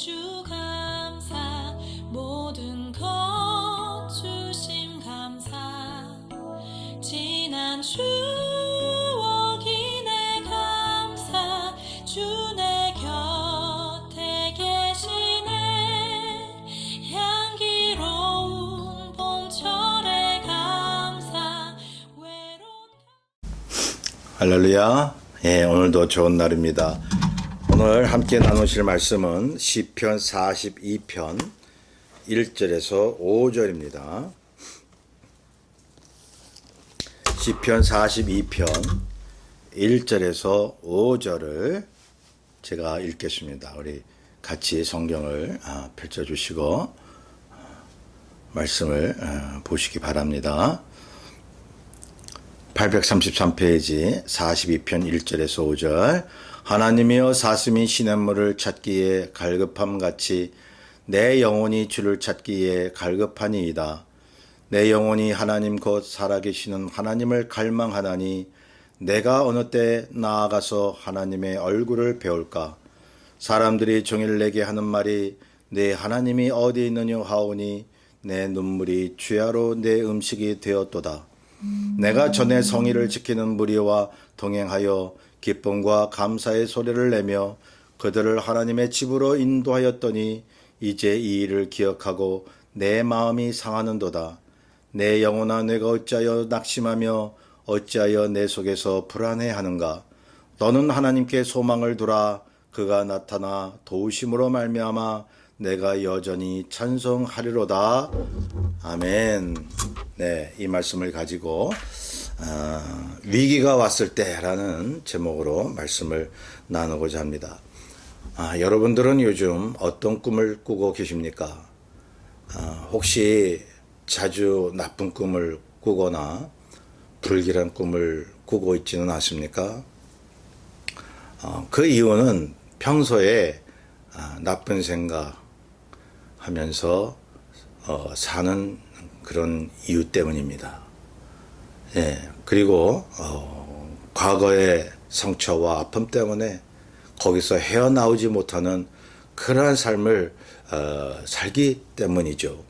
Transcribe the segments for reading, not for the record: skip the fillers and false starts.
주 감사 모든 것 주심 감사 지난 추억이 내 감사 주 내 곁에 계시네 향기로운 봄철의 감사 외로운 할렐루야. 오늘도 좋은 날입니다. 오늘 함께 나누실 말씀은 시편 42편 1절에서 5절입니다. 시편 42편 1절에서 5절을 제가 읽겠습니다. 우리 같이 성경을 펼쳐주시고 말씀을 보시기 바랍니다. 833페이지 42편 1절에서 5절 하나님이여 사슴이 시냇물을 찾기에 갈급함같이 내 영혼이 주를 찾기에 갈급하니이다. 내 영혼이 하나님 곧 살아계시는 하나님을 갈망하나니 내가 어느 때 나아가서 하나님의 얼굴을 배울까. 사람들이 종일 내게 하는 말이 내 하나님이 어디 있느냐 하오니 내 눈물이 주야로 내 음식이 되었도다. 내가 전에 성의를 지키는 무리와 동행하여 기쁨과 감사의 소리를 내며 그들을 하나님의 집으로 인도하였더니 이제 이 일을 기억하고 내 마음이 상하는도다. 내 영혼아 내가 어찌하여 낙심하며 어찌하여 내 속에서 불안해하는가. 너는 하나님께 소망을 두라. 그가 나타나 도우심으로 말미암아 내가 여전히 찬송하리로다. 아멘. 네, 이 말씀을 가지고 위기가 왔을 때라는 제목으로 말씀을 나누고자 합니다. 여러분들은 요즘 어떤 꿈을 꾸고 계십니까? 혹시 자주 나쁜 꿈을 꾸거나 불길한 꿈을 꾸고 있지는 않습니까? 그 이유는 평소에 나쁜 생각 하면서 사는 그런 이유 때문입니다. 그리고 과거의 상처와 아픔 때문에 거기서 헤어나오지 못하는 그러한 삶을 살기 때문이죠.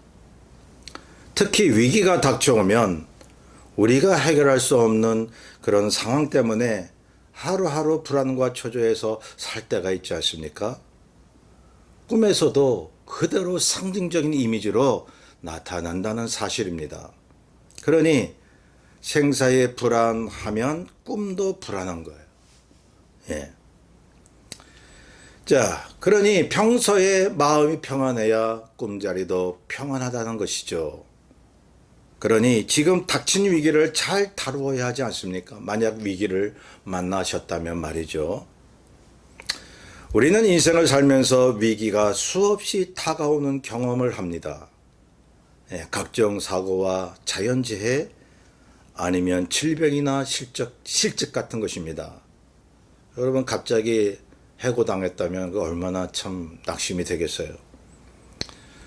특히 위기가 닥쳐오면 우리가 해결할 수 없는 그런 상황 때문에 하루하루 불안과 초조해서 살 때가 있지 않습니까? 꿈에서도 그대로 상징적인 이미지로 나타난다는 사실입니다. 그러니 생사에 불안하면 꿈도 불안한 거예요. 자, 그러니 평소에 마음이 평안해야 꿈자리도 평안하다는 것이죠. 그러니 지금 닥친 위기를 잘 다루어야 하지 않습니까? 만약 위기를 만나셨다면 말이죠. 우리는 인생을 살면서 위기가 수없이 다가오는 경험을 합니다. 각종 사고와 자연재해 아니면 질병이나 실직 같은 것입니다. 여러분 갑자기 해고당했다면 그 얼마나 참 낙심이 되겠어요.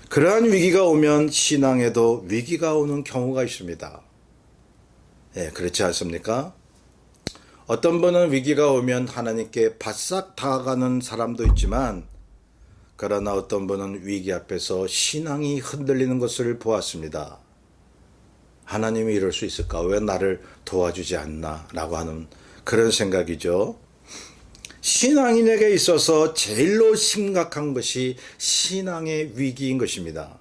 그러한 위기가 오면 신앙에도 위기가 오는 경우가 있습니다. 그렇지 않습니까? 어떤 분은 위기가 오면 하나님께 바싹 다가가는 사람도 있지만 그러나 어떤 분은 위기 앞에서 신앙이 흔들리는 것을 보았습니다. 하나님이 이럴 수 있을까? 왜 나를 도와주지 않나? 라고 하는 그런 생각이죠. 신앙인에게 있어서 제일로 심각한 것이 신앙의 위기인 것입니다.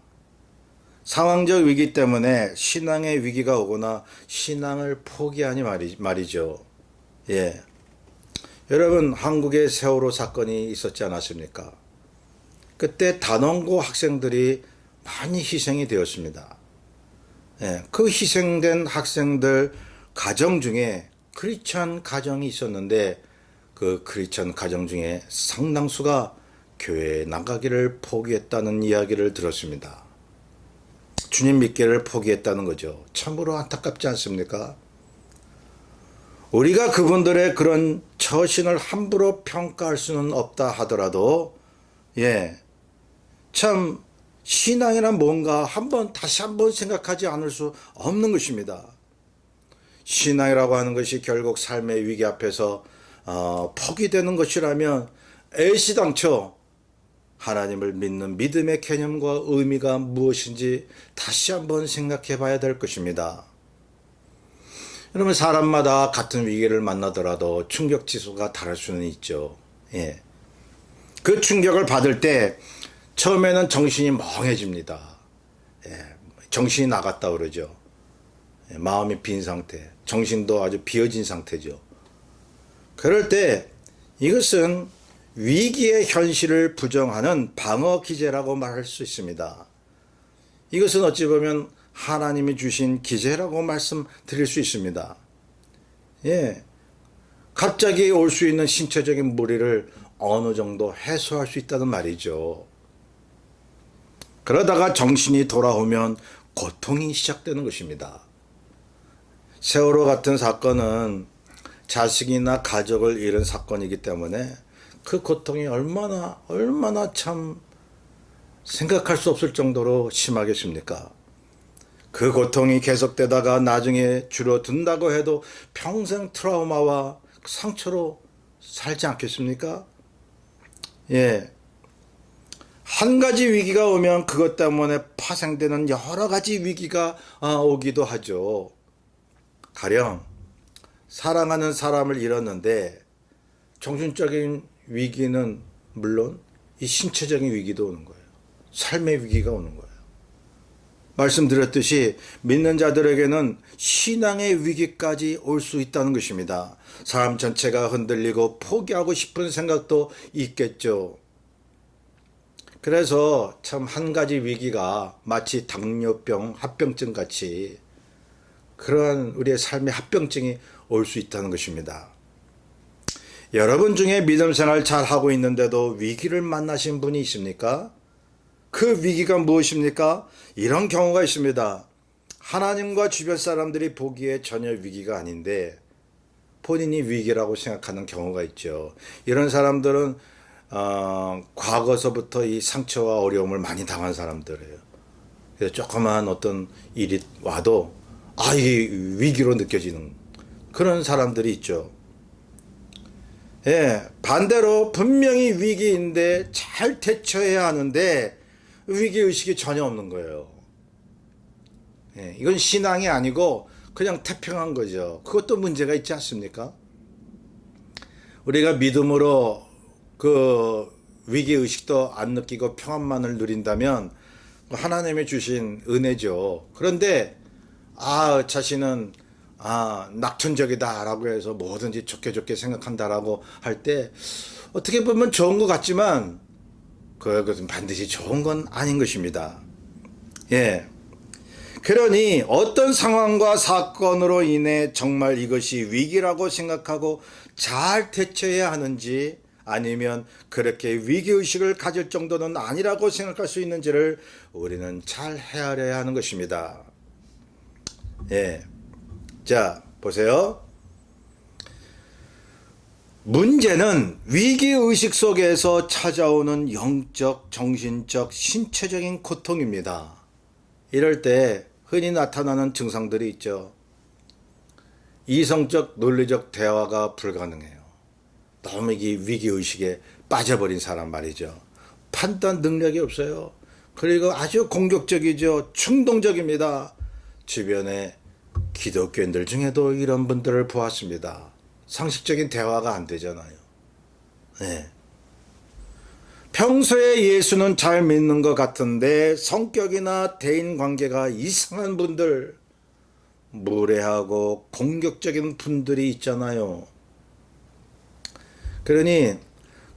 상황적 위기 때문에 신앙의 위기가 오거나 신앙을 포기하니 말이죠. 여러분 한국에 세월호 사건이 있었지 않았습니까? 그때 단원고 학생들이 많이 희생이 되었습니다. 그 희생된 학생들 가정 중에 크리스천 가정이 있었는데 그 크리스천 가정 중에 상당수가 교회에 나가기를 포기했다는 이야기를 들었습니다. 주님 믿기를 포기했다는 거죠. 참으로 안타깝지 않습니까? 우리가 그분들의 그런 처신을 함부로 평가할 수는 없다 하더라도 참 신앙이란 뭔가 다시 한번 생각하지 않을 수 없는 것입니다. 신앙이라고 하는 것이 결국 삶의 위기 앞에서 포기되는 것이라면 애시당초 하나님을 믿는 믿음의 개념과 의미가 무엇인지 다시 한번 생각해 봐야 될 것입니다. 여러분, 사람마다 같은 위기를 만나더라도 충격 지수가 다를 수는 있죠. 예. 그 충격을 받을 때 처음에는 정신이 멍해집니다. 예. 정신이 나갔다 그러죠. 예. 마음이 빈 상태, 정신도 아주 비어진 상태죠. 그럴 때 이것은 위기의 현실을 부정하는 방어 기제라고 말할 수 있습니다. 이것은 어찌 보면 하나님이 주신 기제라고 말씀드릴 수 있습니다. 예. 갑자기 올 수 있는 신체적인 무리를 어느 정도 해소할 수 있다는 말이죠. 그러다가 정신이 돌아오면 고통이 시작되는 것입니다. 세월호 같은 사건은 자식이나 가족을 잃은 사건이기 때문에 그 고통이 얼마나 참 생각할 수 없을 정도로 심하겠습니까? 그 고통이 계속되다가 나중에 줄어든다고 해도 평생 트라우마와 상처로 살지 않겠습니까? 예. 한 가지 위기가 오면 그것 때문에 파생되는 여러 가지 위기가 오기도 하죠. 가령 사랑하는 사람을 잃었는데 정신적인 위기는 물론 이 신체적인 위기도 오는 거예요. 삶의 위기가 오는 거예요. 말씀드렸듯이 믿는 자들에게는 신앙의 위기까지 올 수 있다는 것입니다. 사람 전체가 흔들리고 포기하고 싶은 생각도 있겠죠. 그래서 참 한 가지 위기가 마치 당뇨병, 합병증 같이 그러한 우리의 삶의 합병증이 올 수 있다는 것입니다. 여러분 중에 믿음 생활 잘 하고 있는데도 위기를 만나신 분이 있습니까? 그 위기가 무엇입니까? 이런 경우가 있습니다. 하나님과 주변 사람들이 보기에 전혀 위기가 아닌데 본인이 위기라고 생각하는 경우가 있죠. 이런 사람들은 과거서부터 이 상처와 어려움을 많이 당한 사람들이에요. 그래서 조그만 어떤 일이 와도 이게 위기로 느껴지는 그런 사람들이 있죠. 예, 반대로 분명히 위기인데 잘 대처해야 하는데 위기의식이 전혀 없는 거예요. 예, 이건 신앙이 아니고 그냥 태평한 거죠. 그것도 문제가 있지 않습니까? 우리가 믿음으로 그 위기의식도 안 느끼고 평안만을 누린다면 하나님이 주신 은혜죠. 그런데 자신은 낙천적이다라고 해서 뭐든지 좋게 생각한다라고 할 때 어떻게 보면 좋은 것 같지만 그것은 반드시 좋은 건 아닌 것입니다. 예. 그러니 어떤 상황과 사건으로 인해 정말 이것이 위기라고 생각하고 잘 대처해야 하는지 아니면 그렇게 위기의식을 가질 정도는 아니라고 생각할 수 있는지를 우리는 잘 헤아려야 하는 것입니다. 예. 자, 보세요. 문제는 위기의식 속에서 찾아오는 영적, 정신적, 신체적인 고통입니다. 이럴 때 흔히 나타나는 증상들이 있죠. 이성적, 논리적 대화가 불가능해요. 너무 이 위기의식에 빠져버린 사람 말이죠. 판단 능력이 없어요. 그리고 아주 공격적이죠. 충동적입니다. 주변에 기독교인들 중에도 이런 분들을 보았습니다. 상식적인 대화가 안 되잖아요. 네. 평소에 예수는 잘 믿는 것 같은데 성격이나 대인관계가 이상한 분들, 무례하고 공격적인 분들이 있잖아요. 그러니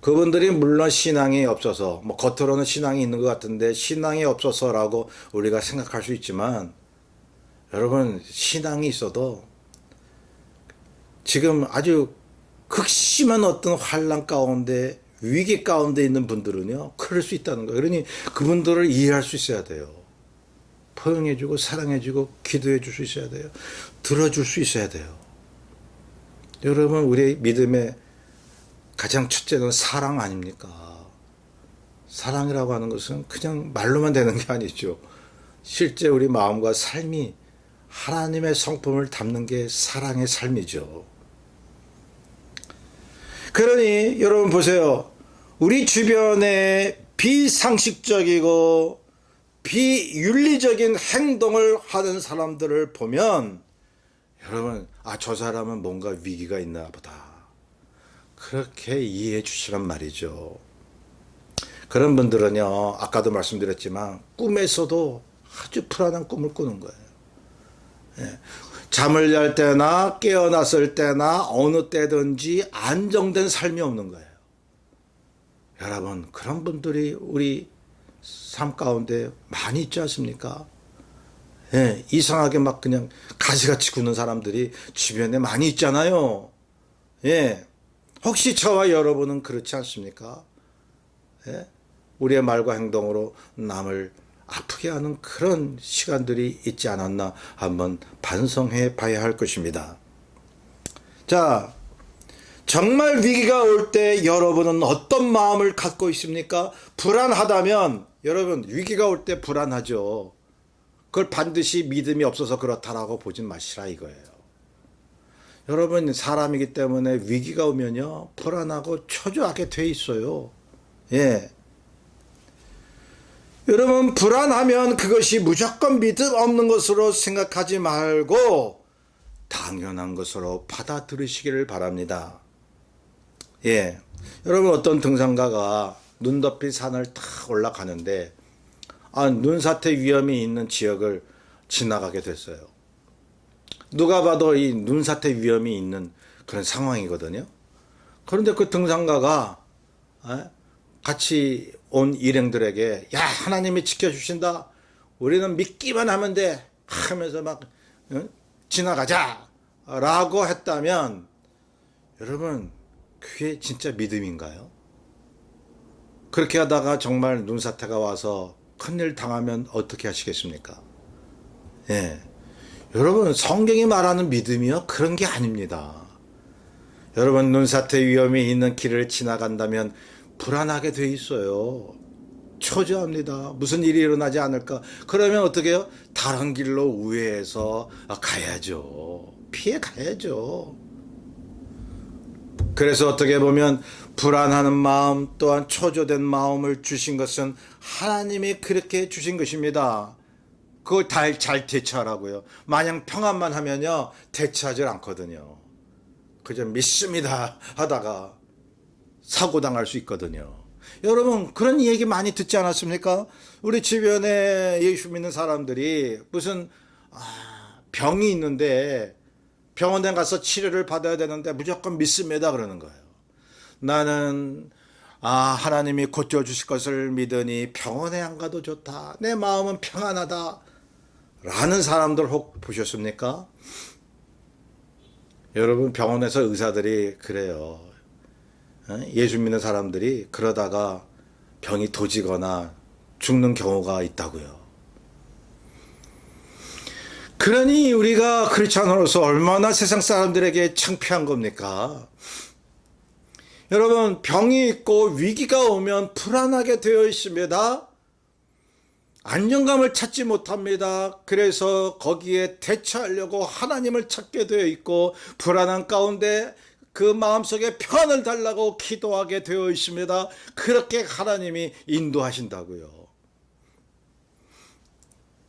그분들이 물론 신앙이 없어서 겉으로는 신앙이 있는 것 같은데 신앙이 없어서라고 우리가 생각할 수 있지만 여러분, 신앙이 있어도 지금 아주 극심한 어떤 환난 가운데 위기 가운데 있는 분들은요 그럴 수 있다는 거예요. 그러니 그분들을 이해할 수 있어야 돼요. 포용해주고 사랑해주고 기도해줄 수 있어야 돼요. 들어줄 수 있어야 돼요. 여러분, 우리의 믿음의 가장 첫째는 사랑 아닙니까? 사랑이라고 하는 것은 그냥 말로만 되는 게 아니죠. 실제 우리 마음과 삶이 하나님의 성품을 담는 게 사랑의 삶이죠. 그러니 여러분 보세요. 우리 주변에 비상식적이고 비윤리적인 행동을 하는 사람들을 보면 여러분, 저 사람은 뭔가 위기가 있나 보다, 그렇게 이해해 주시란 말이죠. 그런 분들은요, 아까도 말씀드렸지만 꿈에서도 아주 불안한 꿈을 꾸는 거예요. 예. 잠을 잘 때나 깨어났을 때나 어느 때든지 안정된 삶이 없는 거예요. 여러분, 그런 분들이 우리 삶 가운데 많이 있지 않습니까? 예, 이상하게 막 그냥 가시같이 구는 사람들이 주변에 많이 있잖아요. 예, 혹시 저와 여러분은 그렇지 않습니까? 예, 우리의 말과 행동으로 남을 아프게 하는 그런 시간들이 있지 않았나 한번 반성해 봐야 할 것입니다. 자, 정말 위기가 올 때 여러분은 어떤 마음을 갖고 있습니까? 불안하다면, 여러분, 위기가 올 때 불안하죠. 그걸 반드시 믿음이 없어서 그렇다라고 보진 마시라 이거예요. 여러분, 사람이기 때문에 위기가 오면요, 불안하고 초조하게 돼 있어요. 예. 여러분, 불안하면 그것이 무조건 믿음 없는 것으로 생각하지 말고 당연한 것으로 받아들이시기를 바랍니다. 예. 여러분, 어떤 등산가가 눈 덮인 산을 탁 올라가는데 눈사태 위험이 있는 지역을 지나가게 됐어요. 누가 봐도 이 눈사태 위험이 있는 그런 상황이거든요. 그런데 그 등산가가 같이 온 일행들에게, 야, 하나님이 지켜주신다, 우리는 믿기만 하면 돼 하면서 막 지나가자 라고 했다면, 여러분, 그게 진짜 믿음인가요? 그렇게 하다가 정말 눈사태가 와서 큰일 당하면 어떻게 하시겠습니까? 예. 여러분, 성경이 말하는 믿음이요, 그런 게 아닙니다. 여러분, 눈사태 위험이 있는 길을 지나간다면 불안하게 돼 있어요. 초조합니다. 무슨 일이 일어나지 않을까? 그러면 어떻게 해요? 다른 길로 우회해서 가야죠. 피해 가야죠. 그래서 어떻게 보면 불안하는 마음 또한 초조된 마음을 주신 것은 하나님이 그렇게 주신 것입니다. 그걸 잘 대처하라고요. 마냥 평안만 하면요, 대처하지 않거든요. 그저 믿습니다 하다가 사고당할 수 있거든요. 여러분, 그런 얘기 많이 듣지 않았습니까? 우리 주변에 예수 믿는 사람들이 무슨 병이 있는데 병원에 가서 치료를 받아야 되는데 무조건 믿습니다 그러는 거예요. 나는 하나님이 고쳐주실 것을 믿으니 병원에 안 가도 좋다, 내 마음은 평안하다 라는 사람들 혹 보셨습니까? 여러분, 병원에서 의사들이 그래요. 예수 믿는 사람들이 그러다가 병이 도지거나 죽는 경우가 있다고요. 그러니 우리가 크리스찬으로서 얼마나 세상 사람들에게 창피한 겁니까? 여러분, 병이 있고 위기가 오면 불안하게 되어 있습니다. 안정감을 찾지 못합니다. 그래서 거기에 대처하려고 하나님을 찾게 되어 있고, 불안한 가운데 그 마음속에 평안을 달라고 기도하게 되어 있습니다. 그렇게 하나님이 인도하신다고요.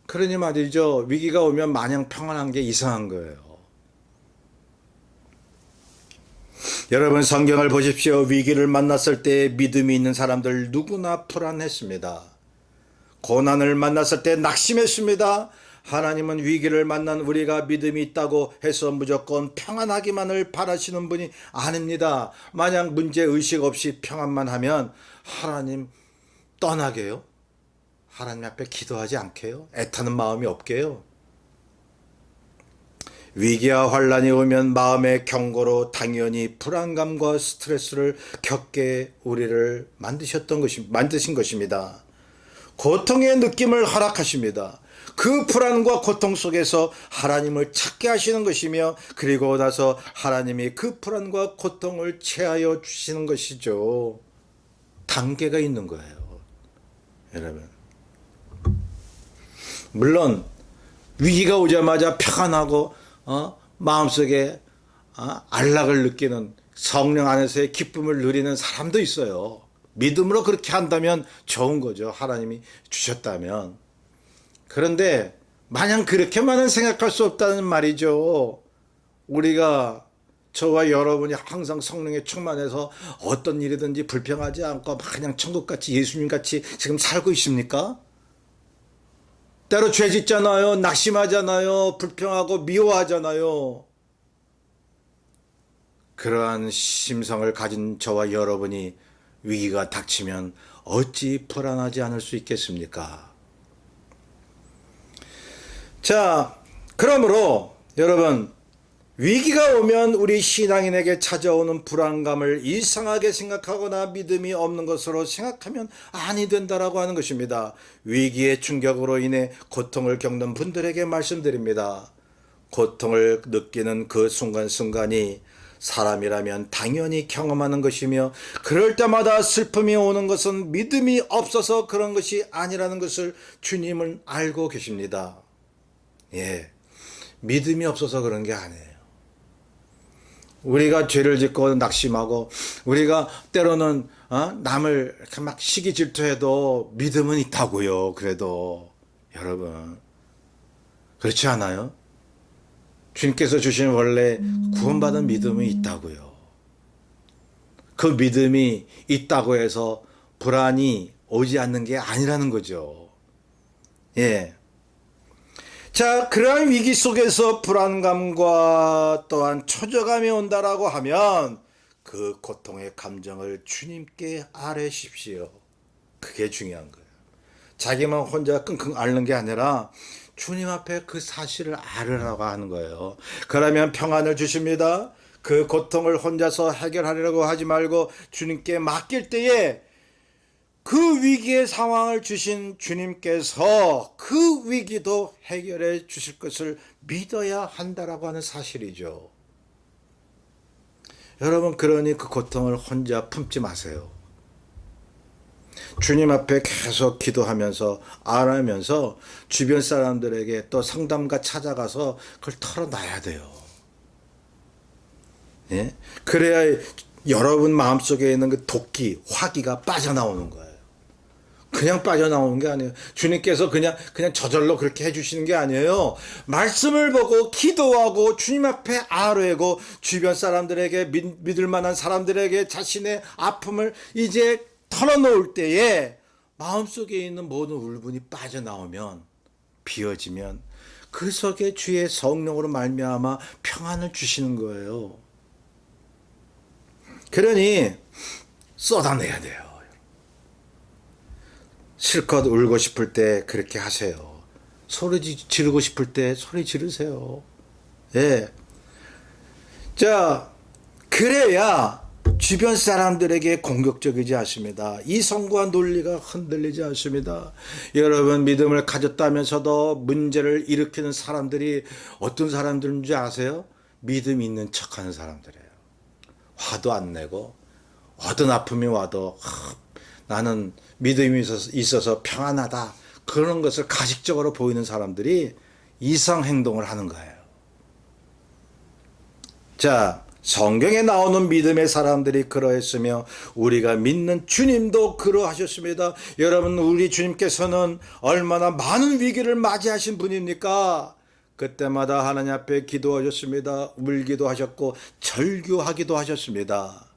그러니 말이죠, 위기가 오면 마냥 평안한 게 이상한 거예요. 여러분, 성경을 보십시오. 위기를 만났을 때 믿음이 있는 사람들 누구나 불안했습니다. 고난을 만났을 때 낙심했습니다. 하나님은 위기를 만난 우리가 믿음이 있다고 해서 무조건 평안하기만을 바라시는 분이 아닙니다. 만약 문제의식 없이 평안만 하면 하나님 떠나게요? 하나님 앞에 기도하지 않게요? 애타는 마음이 없게요? 위기와 환란이 오면 마음의 경고로 당연히 불안감과 스트레스를 겪게 우리를 만드신 것입니다. 고통의 느낌을 허락하십니다. 그 불안과 고통 속에서 하나님을 찾게 하시는 것이며, 그리고 나서 하나님이 그 불안과 고통을 체하여 주시는 것이죠. 단계가 있는 거예요, 여러분. 물론 위기가 오자마자 평안하고 마음속에 안락을 느끼는, 성령 안에서의 기쁨을 누리는 사람도 있어요. 믿음으로 그렇게 한다면 좋은 거죠. 하나님이 주셨다면. 그런데 마냥 그렇게만은 생각할 수 없다는 말이죠. 우리가 저와 여러분이 항상 성령에 충만해서 어떤 일이든지 불평하지 않고 마냥 천국같이 예수님같이 지금 살고 있습니까? 때로 죄 짓잖아요. 낙심하잖아요. 불평하고 미워하잖아요. 그러한 심성을 가진 저와 여러분이 위기가 닥치면 어찌 불안하지 않을 수 있겠습니까? 자, 그러므로 여러분, 위기가 오면 우리 신앙인에게 찾아오는 불안감을 이상하게 생각하거나 믿음이 없는 것으로 생각하면 아니 된다라고 하는 것입니다. 위기의 충격으로 인해 고통을 겪는 분들에게 말씀드립니다. 고통을 느끼는 그 순간순간이 사람이라면 당연히 경험하는 것이며 그럴 때마다 슬픔이 오는 것은 믿음이 없어서 그런 것이 아니라는 것을 주님은 알고 계십니다. 예, 믿음이 없어서 그런 게 아니에요. 우리가 죄를 짓고 낙심하고 우리가 때로는 남을 이렇게 막 시기 질투해도 믿음은 있다고요. 그래도 여러분 그렇지 않아요? 주님께서 주신 원래 구원받은 믿음이 있다고요. 그 믿음이 있다고 해서 불안이 오지 않는 게 아니라는 거죠. 예. 자, 그러한 위기 속에서 불안감과 또한 초조감이 온다라고 하면 그 고통의 감정을 주님께 아뢰십시오. 그게 중요한 거예요. 자기만 혼자 끙끙 앓는 게 아니라 주님 앞에 그 사실을 아뢰라고 하는 거예요. 그러면 평안을 주십니다. 그 고통을 혼자서 해결하려고 하지 말고 주님께 맡길 때에 그 위기의 상황을 주신 주님께서 그 위기도 해결해 주실 것을 믿어야 한다라고 하는 사실이죠. 여러분, 그러니 그 고통을 혼자 품지 마세요. 주님 앞에 계속 기도하면서 알아면서 주변 사람들에게 또 상담가 찾아가서 그걸 털어놔야 돼요. 예? 그래야 여러분 마음속에 있는 그 도끼, 화기가 빠져나오는 거예요. 그냥 빠져나오는 게 아니에요. 주님께서 그냥 저절로 그렇게 해주시는 게 아니에요. 말씀을 보고 기도하고 주님 앞에 아뢰고 주변 사람들에게 믿을 만한 사람들에게 자신의 아픔을 이제 털어놓을 때에 마음속에 있는 모든 울분이 빠져나오면 비워지면 그 속에 주의 성령으로 말미암아 평안을 주시는 거예요. 그러니 쏟아내야 돼요. 실컷 울고 싶을 때 그렇게 하세요. 소리 지르고 싶을 때 소리 지르세요. 예. 자, 그래야 주변 사람들에게 공격적이지 않습니다. 이성과 논리가 흔들리지 않습니다. 여러분, 믿음을 가졌다면서도 문제를 일으키는 사람들이 어떤 사람들인지 아세요? 믿음 있는 척하는 사람들이에요. 화도 안 내고 어떤 아픔이 와도 나는 믿음이 있어서 평안하다, 그런 것을 가식적으로 보이는 사람들이 이상 행동을 하는 거예요. 자, 성경에 나오는 믿음의 사람들이 그러했으며 우리가 믿는 주님도 그러하셨습니다. 여러분, 우리 주님께서는 얼마나 많은 위기를 맞이하신 분입니까? 그때마다 하나님 앞에 기도하셨습니다. 울기도 하셨고 절규하기도 하셨습니다.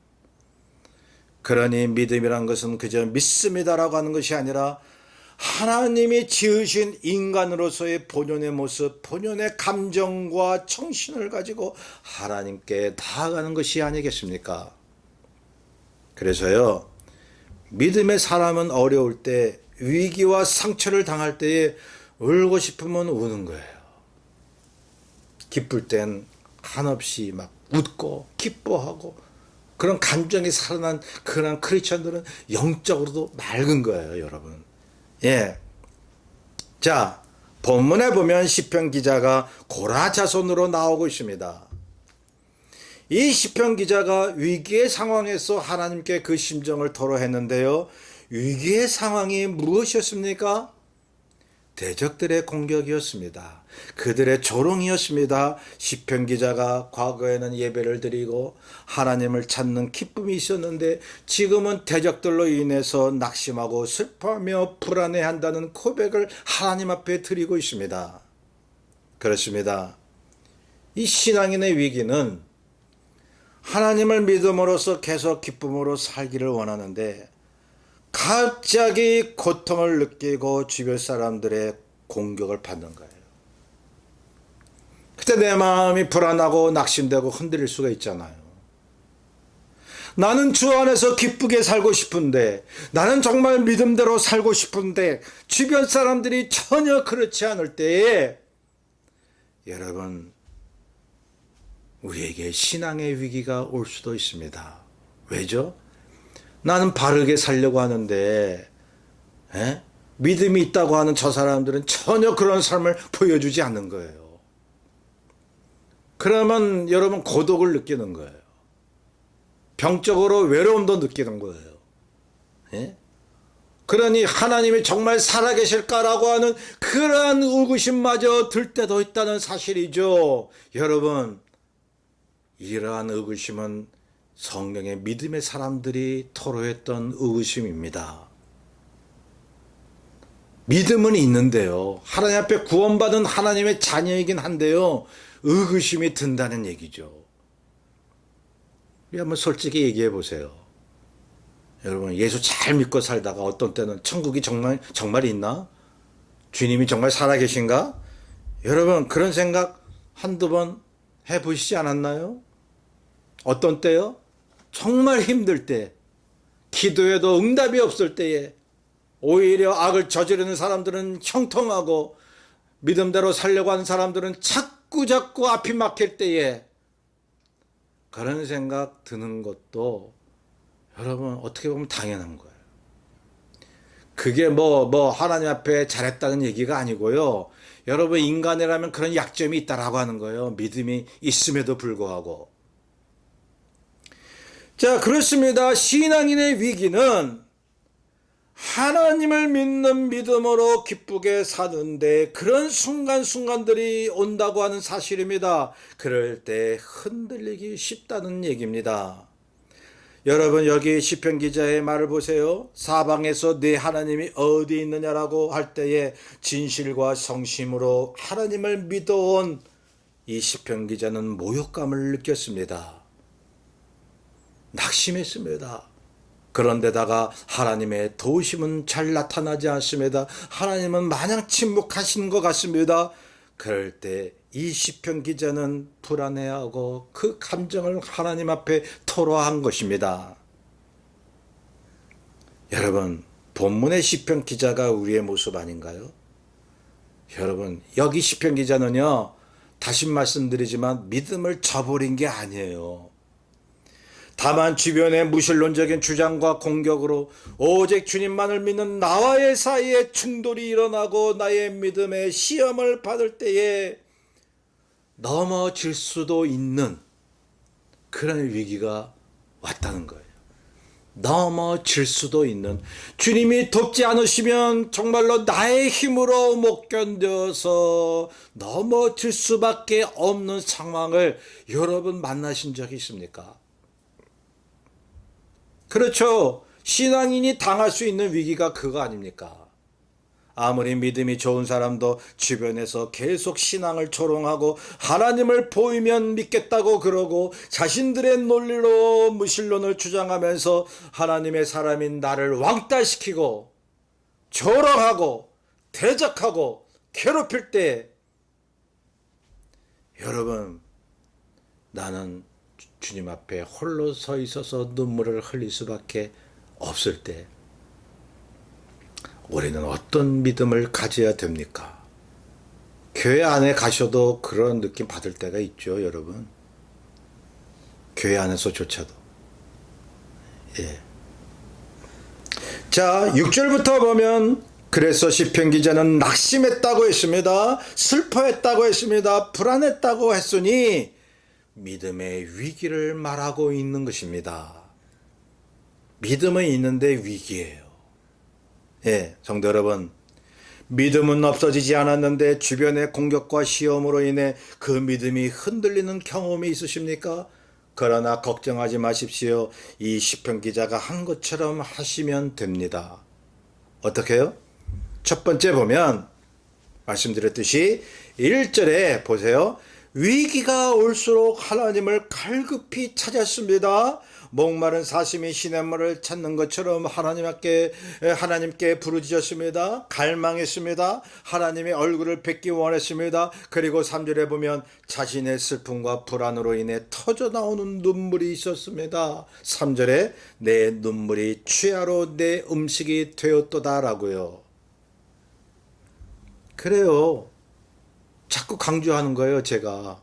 그러니 믿음이란 것은 그저 믿습니다라고 하는 것이 아니라 하나님이 지으신 인간으로서의 본연의 모습, 본연의 감정과 정신을 가지고 하나님께 나아가는 것이 아니겠습니까? 그래서요, 믿음의 사람은 어려울 때, 위기와 상처를 당할 때에 울고 싶으면 우는 거예요. 기쁠 땐 한없이 막 웃고 기뻐하고 그런 감정이 살아난 그런 크리스천들은 영적으로도 맑은 거예요, 여러분. 예. 자, 본문에 보면 시편 기자가 고라 자손으로 나오고 있습니다. 이 시편 기자가 위기의 상황에서 하나님께 그 심정을 토로했는데요. 위기의 상황이 무엇이었습니까? 대적들의 공격이었습니다. 그들의 조롱이었습니다. 시편 기자가 과거에는 예배를 드리고 하나님을 찾는 기쁨이 있었는데 지금은 대적들로 인해서 낙심하고 슬퍼하며 불안해한다는 고백을 하나님 앞에 드리고 있습니다. 그렇습니다. 이 신앙인의 위기는 하나님을 믿음으로써 계속 기쁨으로 살기를 원하는데 갑자기 고통을 느끼고 주변 사람들의 공격을 받는 거예요. 그때 내 마음이 불안하고 낙심되고 흔들릴 수가 있잖아요. 나는 주 안에서 기쁘게 살고 싶은데, 나는 정말 믿음대로 살고 싶은데 주변 사람들이 전혀 그렇지 않을 때에 여러분, 우리에게 신앙의 위기가 올 수도 있습니다. 왜죠? 나는 바르게 살려고 하는데 믿음이 있다고 하는 저 사람들은 전혀 그런 삶을 보여주지 않는 거예요. 그러면 여러분 고독을 느끼는 거예요. 병적으로 외로움도 느끼는 거예요. 그러니 하나님이 정말 살아계실까라고 하는 그러한 의구심마저 들 때도 있다는 사실이죠. 여러분, 이러한 의구심은 성경의 믿음의 사람들이 토로했던 의구심입니다. 믿음은 있는데요. 하나님 앞에 구원받은 하나님의 자녀이긴 한데요. 의구심이 든다는 얘기죠. 우리 한번 솔직히 얘기해 보세요. 여러분, 예수 잘 믿고 살다가 어떤 때는 천국이 정말 있나? 주님이 정말 살아계신가? 여러분, 그런 생각 한두 번 해보시지 않았나요? 어떤 때요? 정말 힘들 때, 기도해도 응답이 없을 때에 오히려 악을 저지르는 사람들은 형통하고 믿음대로 살려고 하는 사람들은 자꾸 앞이 막힐 때에 그런 생각 드는 것도 여러분 어떻게 보면 당연한 거예요. 그게 하나님 앞에 잘했다는 얘기가 아니고요. 여러분, 인간이라면 그런 약점이 있다라고 하는 거예요. 믿음이 있음에도 불구하고. 자, 그렇습니다. 신앙인의 위기는 하나님을 믿는 믿음으로 기쁘게 사는데 그런 순간순간들이 온다고 하는 사실입니다. 그럴 때 흔들리기 쉽다는 얘기입니다. 여러분, 여기 시편 기자의 말을 보세요. 사방에서 네 하나님이 어디 있느냐라고 할 때에 진실과 성심으로 하나님을 믿어온 이 시편 기자는 모욕감을 느꼈습니다. 낙심했습니다. 그런데다가 하나님의 도우심은 잘 나타나지 않습니다. 하나님은 마냥 침묵하신 것 같습니다. 그럴 때 이 시편 기자는 불안해하고 그 감정을 하나님 앞에 토로한 것입니다. 여러분, 본문의 시편 기자가 우리의 모습 아닌가요? 여러분, 여기 시편 기자는요, 다시 말씀드리지만 믿음을 저버린 게 아니에요. 다만 주변의 무신론적인 주장과 공격으로 오직 주님만을 믿는 나와의 사이에 충돌이 일어나고 나의 믿음에 시험을 받을 때에 넘어질 수도 있는 그런 위기가 왔다는 거예요. 넘어질 수도 있는, 주님이 돕지 않으시면 정말로 나의 힘으로 못 견뎌서 넘어질 수밖에 없는 상황을 여러분 만나신 적이 있습니까? 그렇죠. 신앙인이 당할 수 있는 위기가 그거 아닙니까? 아무리 믿음이 좋은 사람도 주변에서 계속 신앙을 조롱하고 하나님을 보이면 믿겠다고 그러고 자신들의 논리로 무신론을 주장하면서 하나님의 사람인 나를 왕따시키고 조롱하고 대적하고 괴롭힐 때 여러분, 나는 주님 앞에 홀로 서 있어서 눈물을 흘릴 수밖에 없을 때 우리는 어떤 믿음을 가져야 됩니까? 교회 안에 가셔도 그런 느낌 받을 때가 있죠, 여러분. 교회 안에서조차도. 예. 자, 6절부터 보면 그래서 시편 기자는 낙심했다고 했습니다. 슬퍼했다고 했습니다. 불안했다고 했으니 믿음의 위기를 말하고 있는 것입니다. 믿음은 있는데 위기예요. 예, 성도 여러분, 믿음은 없어지지 않았는데 주변의 공격과 시험으로 인해 그 믿음이 흔들리는 경험이 있으십니까? 그러나 걱정하지 마십시오. 이 시편 기자가 한 것처럼 하시면 됩니다. 어떻게 해요? 첫 번째 보면 말씀드렸듯이 1절에 보세요. 위기가 올수록 하나님을 갈급히 찾았습니다. 목마른 사슴이 시냇물을 찾는 것처럼 하나님께 부르짖었습니다. 갈망했습니다. 하나님의 얼굴을 뵙기 원했습니다. 그리고 3절에 보면 자신의 슬픔과 불안으로 인해 터져나오는 눈물이 있었습니다. 3절에 내 눈물이 취하로 내 음식이 되었도다라고요. 그래요. 자꾸 강조하는 거예요, 제가.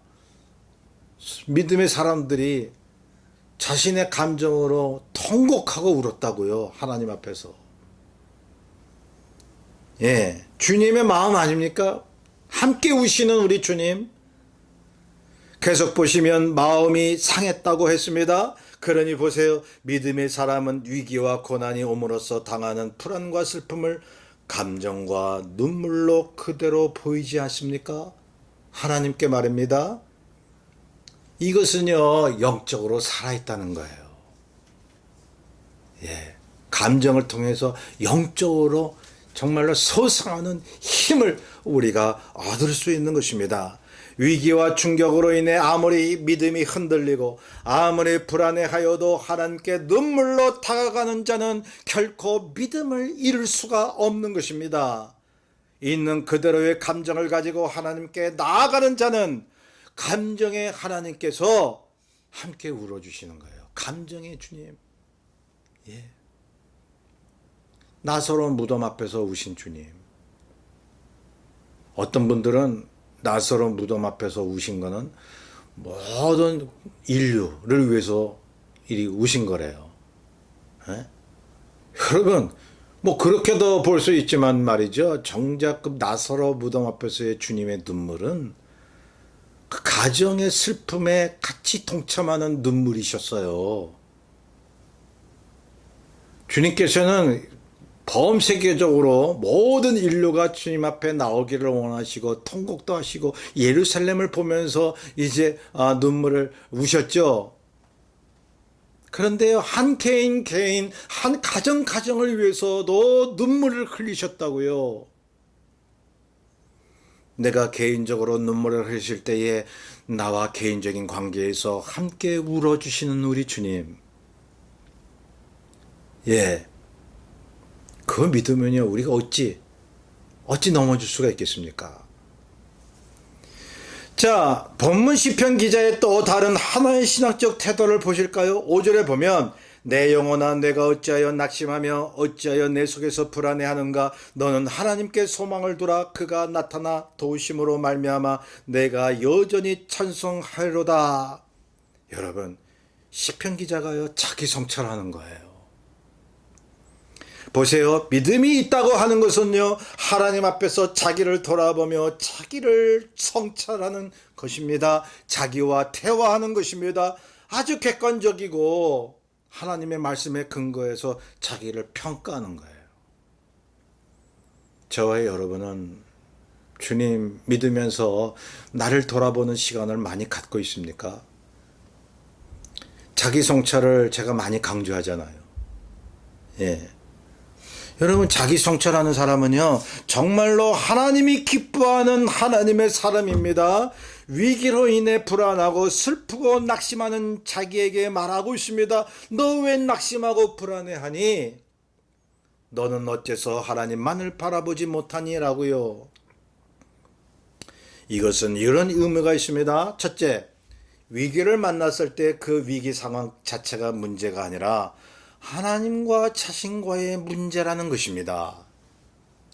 믿음의 사람들이 자신의 감정으로 통곡하고 울었다고요, 하나님 앞에서. 예, 주님의 마음 아닙니까? 함께 우시는 우리 주님. 계속 보시면 마음이 상했다고 했습니다. 그러니 보세요. 믿음의 사람은 위기와 고난이 옴으로써 당하는 불안과 슬픔을 감정과 눈물로 그대로 보이지 않습니까? 하나님께 말입니다. 이것은요, 영적으로 살아있다는 거예요. 예. 감정을 통해서 영적으로 정말로 소생하는 힘을 우리가 얻을 수 있는 것입니다. 위기와 충격으로 인해 아무리 믿음이 흔들리고 아무리 불안해하여도 하나님께 눈물로 다가가는 자는 결코 믿음을 잃을 수가 없는 것입니다. 있는 그대로의 감정을 가지고 하나님께 나아가는 자는 감정의 하나님께서 함께 울어주시는 거예요. 감정의 주님. 예. 나사로 무덤 앞에서 우신 주님. 어떤 분들은 나사로 무덤 앞에서 우신 거는 모든 인류를 위해서 이리 우신 거래요. 예? 여러분, 뭐 그렇게도 볼 수 있지만 말이죠. 정작 그 나사로 무덤 앞에서의 주님의 눈물은 그 가정의 슬픔에 같이 동참하는 눈물이셨어요. 주님께서는 범세계적으로 모든 인류가 주님 앞에 나오기를 원하시고 통곡도 하시고 예루살렘을 보면서 이제 눈물을 우셨죠. 그런데요, 한 개인 한 가정을 위해서도 눈물을 흘리셨다고요. 내가 개인적으로 눈물을 흘리실 때에 나와 개인적인 관계에서 함께 울어주시는 우리 주님. 예. 그거 믿으면요, 우리가 어찌 넘어질 수가 있겠습니까? 자, 본문 시편 기자의 또 다른 하나의 신학적 태도를 보실까요? 5절에 보면 내 영혼아 내가 어찌하여 낙심하며 어찌하여 내 속에서 불안해하는가. 너는 하나님께 소망을 두라. 그가 나타나 도우심으로 말미암아 내가 여전히 찬송하리로다. 여러분, 시편 기자가요, 자기 성찰하는 거예요. 보세요. 믿음이 있다고 하는 것은요, 하나님 앞에서 자기를 돌아보며 자기를 성찰하는 것입니다. 자기와 대화하는 것입니다. 아주 객관적이고 하나님의 말씀에 근거해서 자기를 평가하는 거예요. 저와 여러분은 주님 믿으면서 나를 돌아보는 시간을 많이 갖고 있습니까? 자기 성찰을 제가 많이 강조하잖아요. 예. 여러분, 자기 성찰하는 사람은요, 정말로 하나님이 기뻐하는 하나님의 사람입니다. 위기로 인해 불안하고 슬프고 낙심하는 자기에게 말하고 있습니다. 너 왜 낙심하고 불안해하니? 너는 어째서 하나님만을 바라보지 못하니? 라고요. 이것은 이런 의미가 있습니다. 첫째, 위기를 만났을 때 그 위기 상황 자체가 문제가 아니라 하나님과 자신과의 문제라는 것입니다.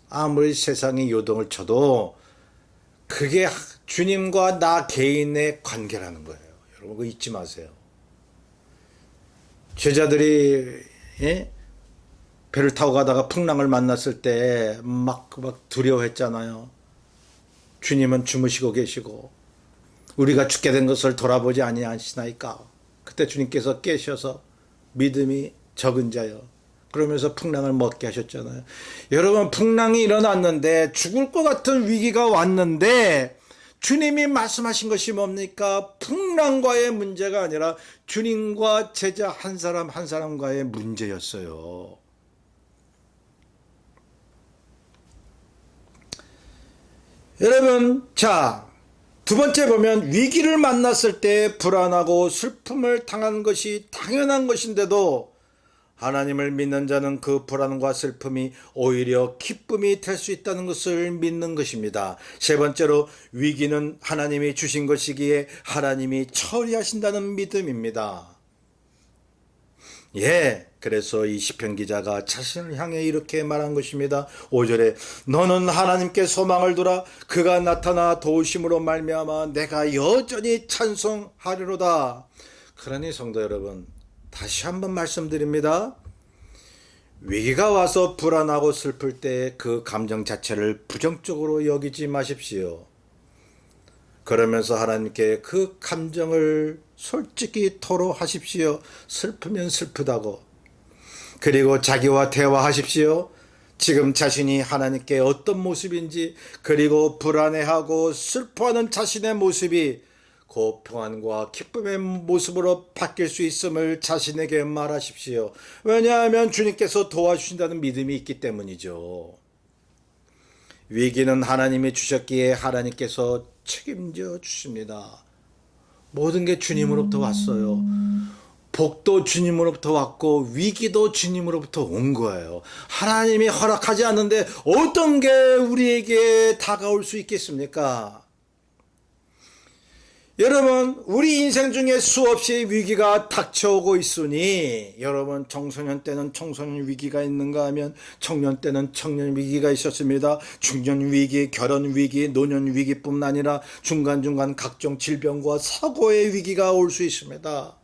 아무리 세상이 요동을 쳐도 그게 주님과 나 개인의 관계라는 거예요. 여러분, 그거 잊지 마세요. 제자들이 배를 타고 가다가 풍랑을 만났을 때 막 두려워했잖아요. 주님은 주무시고 계시고 우리가 죽게 된 것을 돌아보지 아니하시나이까. 그때 주님께서 깨셔서 믿음이 적은 자여 그러면서 풍랑을 먹게 하셨잖아요. 여러분, 풍랑이 일어났는데 죽을 것 같은 위기가 왔는데 주님이 말씀하신 것이 뭡니까? 풍랑과의 문제가 아니라 주님과 제자 한 사람 한 사람과의 문제였어요. 여러분, 자, 두 번째 보면 위기를 만났을 때 불안하고 슬픔을 당하는 것이 당연한 것인데도 하나님을 믿는 자는 그 불안과 슬픔이 오히려 기쁨이 될 수 있다는 것을 믿는 것입니다. 세 번째로 위기는 하나님이 주신 것이기에 하나님이 처리하신다는 믿음입니다. 그래서 이 시편 기자가 자신을 향해 이렇게 말한 것입니다. 5절에 너는 하나님께 소망을 두라. 그가 나타나 도우심으로 말미암아 내가 여전히 찬송하리로다. 그러니 성도 여러분, 다시 한번 말씀드립니다. 위기가 와서 불안하고 슬플 때 그 감정 자체를 부정적으로 여기지 마십시오. 그러면서 하나님께 그 감정을 솔직히 토로하십시오. 슬프면 슬프다고. 그리고 자기와 대화하십시오. 지금 자신이 하나님께 어떤 모습인지, 그리고 불안해하고 슬퍼하는 자신의 모습이 그 평안과 기쁨의 모습으로 바뀔 수 있음을 자신에게 말하십시오. 왜냐하면 주님께서 도와주신다는 믿음이 있기 때문이죠. 위기는 하나님이 주셨기에 하나님께서 책임져 주십니다. 모든 게 주님으로부터 왔어요. 복도 주님으로부터 왔고 위기도 주님으로부터 온 거예요. 하나님이 허락하지 않는데 어떤 게 우리에게 다가올 수 있겠습니까? 여러분, 우리 인생 중에 수없이 위기가 닥쳐오고 있으니, 여러분, 청소년 때는 청소년 위기가 있는가 하면 청년 때는 청년 위기가 있었습니다. 중년 위기, 결혼 위기, 노년 위기뿐 아니라 중간중간 각종 질병과 사고의 위기가 올 수 있습니다.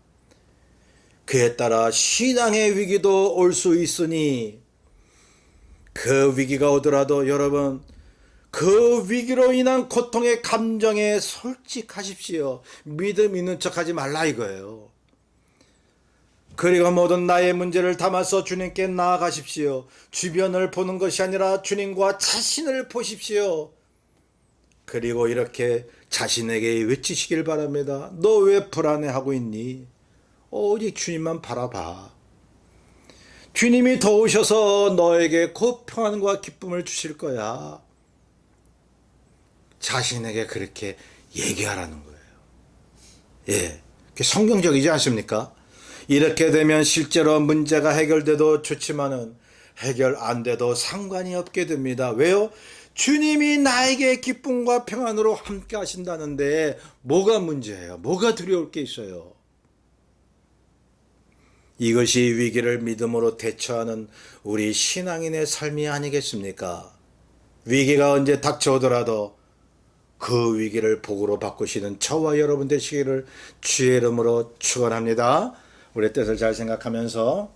그에 따라 신앙의 위기도 올 수 있으니, 그 위기가 오더라도 여러분, 그 위기로 인한 고통의 감정에 솔직하십시오. 믿음 있는 척하지 말라 이거예요. 그리고 모든 나의 문제를 담아서 주님께 나아가십시오. 주변을 보는 것이 아니라 주님과 자신을 보십시오. 그리고 이렇게 자신에게 외치시길 바랍니다. 너 왜 불안해하고 있니? 오직 주님만 바라봐. 주님이 도우셔서 너에게 그 평안과 기쁨을 주실 거야. 자신에게 그렇게 얘기하라는 거예요. 그게 성경적이지 않습니까? 이렇게 되면 실제로 문제가 해결돼도 좋지만은 해결 안 돼도 상관이 없게 됩니다. 왜요? 주님이 나에게 기쁨과 평안으로 함께 하신다는데 뭐가 문제예요? 뭐가 두려울 게 있어요? 이것이 위기를 믿음으로 대처하는 우리 신앙인의 삶이 아니겠습니까? 위기가 언제 닥쳐오더라도 그 위기를 복으로 바꾸시는 저와 여러분 되시기를 주의 이름으로 축원합니다. 우리 뜻을 잘 생각하면서